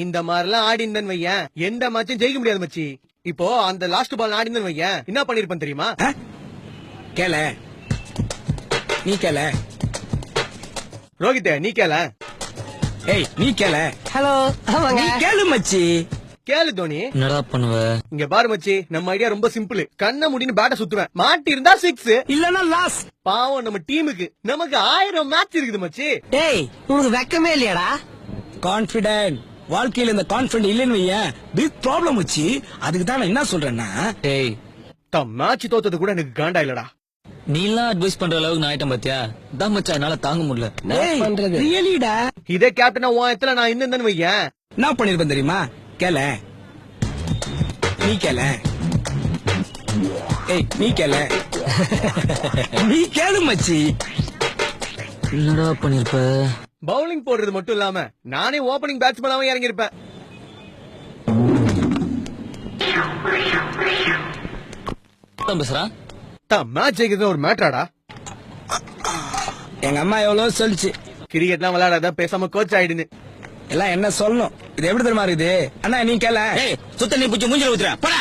இந்த மாதிரிலாம் ஆடி இருந்தேன்னு வையன் எந்த மேட்சும் ஜெயிக்க முடியாது மச்சி. இப்போ அந்த லாஸ்ட் பால் ஆடி இருந்தேன்னு வையன் என்ன பண்ணிருப்பேன் தெரியுமா? கேள நீ கேள. ரோஹித் நீ கேள. ஏய் நீ கேள. ஹலோ நீ கேளு மச்சி. கேளு தோனி. என்னடா பண்ணுவ? இங்க பாரு மச்சி, நம்ம ஐடியா ரொம்ப சிம்பிள். கண்ண முடின்னு பேட்ட சுத்துவேன், மாட்டி இருந்தா 6 இல்லனா லாஸ். பாவம் நம்ம டீமுக்கு. நமக்கு 1000 மேட்ச் இருக்குது மச்சி. டேய் உனக்கு வெக்கமே இல்லையாடா? கான்பிடென்ட். வாழ்க்கையில இந்த கான்பிடென்ட் இல்லன்னு வையேன் பிக் ப்ராப்ளம் வச்சு. அதுக்கு தான் நான் என்ன சொல்றேன்னா, டேய் மேட்ச் தோத்தது கூட எனக்கு காண்டா இல்லடா. நீ எல்லாம் அட்வைஸ் பண்ற அளவுக்கு நான் ஆயிட்டேன் பாத்தியா? தான் மச்சான் என்னால தாங்க முடியல. ஏய், பண்றது ரியலிடா இதே கேப்டனா உன் இடத்துல நான் இருந்தேன்னு வையேன் என்ன பண்ணிருப்பேன் தெரியுமா? கேள நீ கேள. ஏய் நீ கேள. நீ கேளு மச்சி. என்னடா பண்ணிருப்ப? பவுலிங் போடுறது மட்டும் இல்லாம நானே ஓபனிங் பேட்ஸ்மேனாவும் இறங்கி இருப்பேன். பேசுறான் மேட்ச் ஜெயிக்கிறது ஒரு மேட்டராடா. எங்க அம்மா எவ்வளவு சொல்லிச்சு, கிரிக்கெட்லாம் விளையாடாத பேசாம கோச் ஆயிடுன்னு. எல்லாம் என்ன சொல்லணும். இது எப்படி தெரியுமா இருக்குது? அண்ணா நீ கேள. சுத்த நீ பூச்சி மூஞ்சில ஊத்துற போடா.